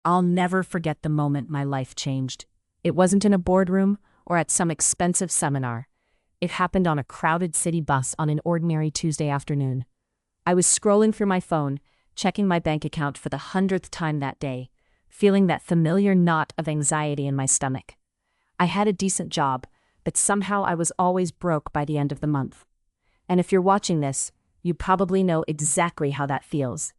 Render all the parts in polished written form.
I'll never forget the moment my life changed. It wasn't in a boardroom or at some expensive seminar. It happened on a crowded city bus on an ordinary Tuesday afternoon. I was scrolling through my phone, checking my bank account for the 100th time that day, feeling that familiar knot of anxiety in my stomach. I had a decent job, but somehow I was always broke by the end of the month. And if you're watching this, you probably know exactly how that feels.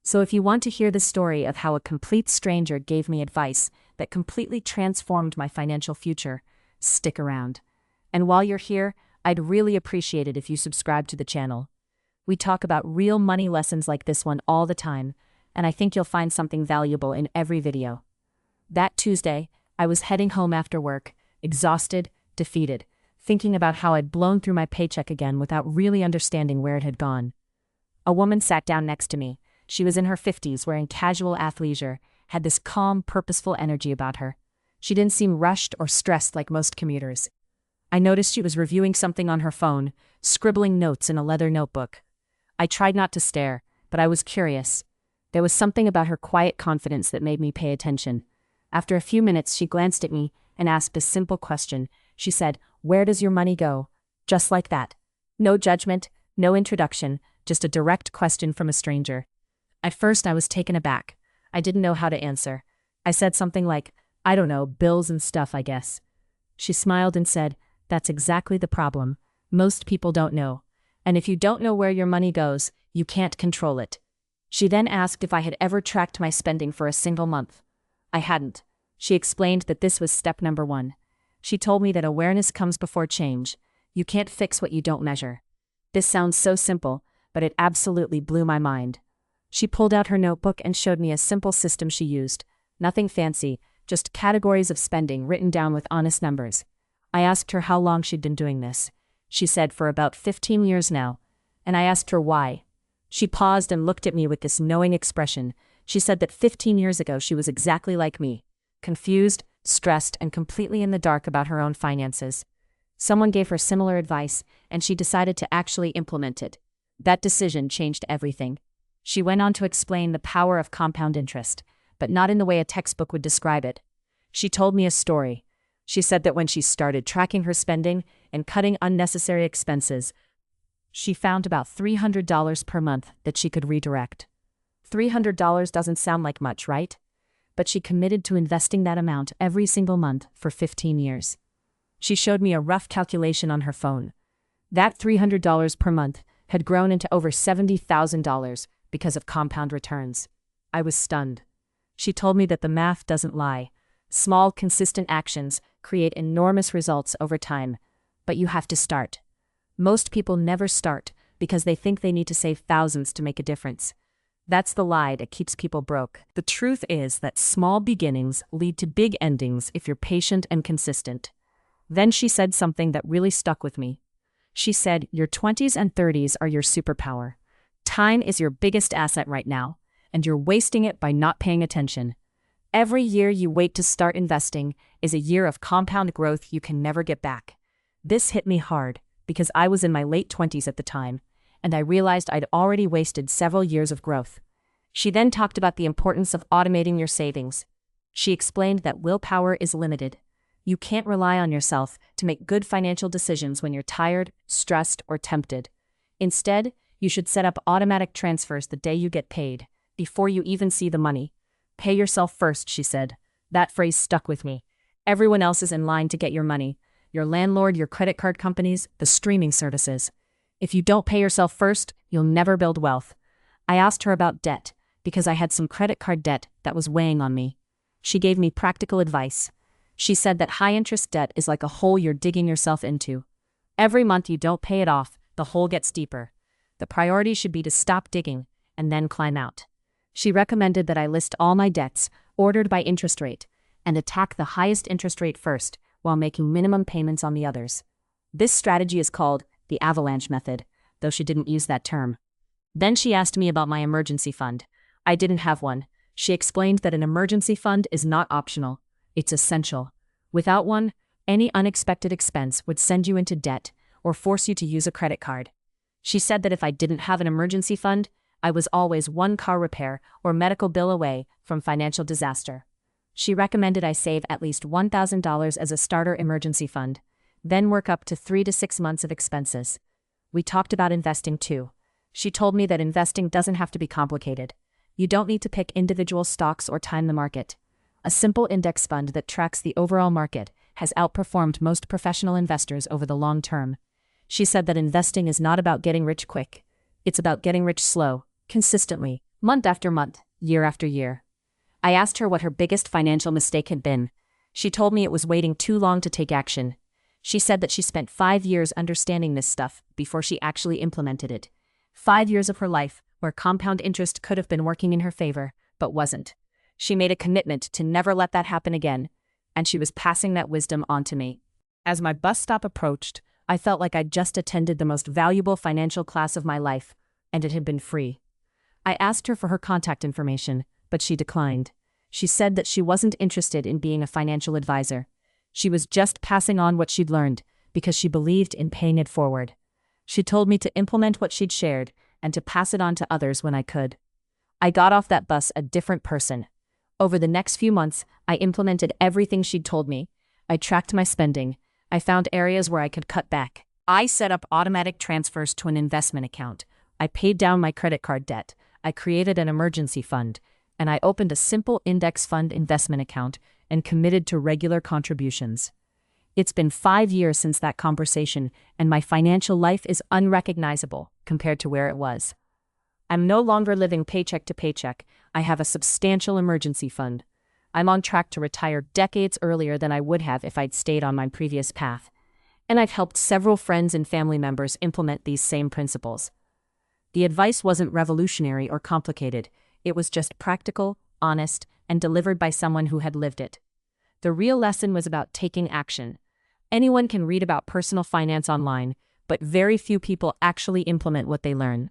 So if you want to hear the story of how a complete stranger gave me advice that completely transformed my financial future, stick around. And while you're here, I'd really appreciate it if you subscribe to the channel. We talk about real money lessons like this one all the time, and I think you'll find something valuable in every video. That Tuesday, I was heading home after work, exhausted, defeated, thinking about how I'd blown through my paycheck again without really understanding where it had gone. A woman sat down next to me. She was in her 50s, wearing casual athleisure, had this calm, purposeful energy about her. She didn't seem rushed or stressed like most commuters. I noticed she was reviewing something on her phone, scribbling notes in a leather notebook. I tried not to stare, but I was curious. There was something about her quiet confidence that made me pay attention. After a few minutes, she glanced at me and asked a simple question. She said, "Where does your money go?" Just like that. No judgment, no introduction, just a direct question from a stranger. At first, I was taken aback. I didn't know how to answer. I said something like, "I don't know, bills and stuff, I guess." She smiled and said, "That's exactly the problem. Most people don't know. And if you don't know where your money goes, you can't control it." She then asked if I had ever tracked my spending for a single month. I hadn't. She explained that this was step number 1. She told me that awareness comes before change. You can't fix what you don't measure. This sounds so simple, but it absolutely blew my mind. She pulled out her notebook and showed me a simple system she used. Nothing fancy, just categories of spending written down with honest numbers. I asked her how long she'd been doing this. She said for about 15 years now. And I asked her why. She paused and looked at me with this knowing expression. She said that 15 years ago she was exactly like me. Confused, stressed, and completely in the dark about her own finances. Someone gave her similar advice, and she decided to actually implement it. That decision changed everything. She went on to explain the power of compound interest, but not in the way a textbook would describe it. She told me a story. She said that when she started tracking her spending and cutting unnecessary expenses, she found about $300 per month that she could redirect. $300 doesn't sound like much, right? But she committed to investing that amount every single month for 15 years. She showed me a rough calculation on her phone. That $300 per month had grown into over $70,000 because of compound returns. I was stunned. She told me that the math doesn't lie. Small, consistent actions create enormous results over time, but you have to start. Most people never start because they think they need to save thousands to make a difference. That's the lie that keeps people broke. The truth is that small beginnings lead to big endings if you're patient and consistent. Then she said something that really stuck with me. She said, "Your 20s and 30s are your superpower. Time is your biggest asset right now, and you're wasting it by not paying attention. Every year you wait to start investing is a year of compound growth you can never get back." This hit me hard because I was in my late 20s at the time, and I realized I'd already wasted several years of growth. She then talked about the importance of automating your savings. She explained that willpower is limited. You can't rely on yourself to make good financial decisions when you're tired, stressed, or tempted. Instead, you should set up automatic transfers the day you get paid, before you even see the money. Pay yourself first, she said. That phrase stuck with me. Everyone else is in line to get your money. Your landlord, your credit card companies, the streaming services. If you don't pay yourself first, you'll never build wealth. I asked her about debt, because I had some credit card debt that was weighing on me. She gave me practical advice. She said that high-interest debt is like a hole you're digging yourself into. Every month you don't pay it off, the hole gets deeper. The priority should be to stop digging and then climb out. She recommended that I list all my debts, ordered by interest rate, and attack the highest interest rate first while making minimum payments on the others. This strategy is called the avalanche method, though she didn't use that term. Then she asked me about my emergency fund. I didn't have one. She explained that an emergency fund is not optional. It's essential. Without one, any unexpected expense would send you into debt or force you to use a credit card. She said that if I didn't have an emergency fund, I was always one car repair or medical bill away from financial disaster. She recommended I save at least $1,000 as a starter emergency fund, then work up to 3 to 6 months of expenses. We talked about investing too. She told me that investing doesn't have to be complicated. You don't need to pick individual stocks or time the market. A simple index fund that tracks the overall market has outperformed most professional investors over the long term. She said that investing is not about getting rich quick. It's about getting rich slow, consistently, month after month, year after year. I asked her what her biggest financial mistake had been. She told me it was waiting too long to take action. She said that she spent 5 years understanding this stuff before she actually implemented it. 5 years of her life where compound interest could have been working in her favor, but wasn't. She made a commitment to never let that happen again, and she was passing that wisdom on to me. As my bus stop approached, I felt like I'd just attended the most valuable financial class of my life, and it had been free. I asked her for her contact information, but she declined. She said that she wasn't interested in being a financial advisor. She was just passing on what she'd learned because she believed in paying it forward. She told me to implement what she'd shared and to pass it on to others when I could. I got off that bus a different person. Over the next few months, I implemented everything she'd told me. I tracked my spending. I found areas where I could cut back. I set up automatic transfers to an investment account. I paid down my credit card debt. I created an emergency fund. And I opened a simple index fund investment account and committed to regular contributions. It's been 5 years since that conversation, and my financial life is unrecognizable compared to where it was. I'm no longer living paycheck to paycheck. I have a substantial emergency fund. I'm on track to retire decades earlier than I would have if I'd stayed on my previous path. And I've helped several friends and family members implement these same principles. The advice wasn't revolutionary or complicated. It was just practical, honest, and delivered by someone who had lived it. The real lesson was about taking action. Anyone can read about personal finance online, but very few people actually implement what they learn.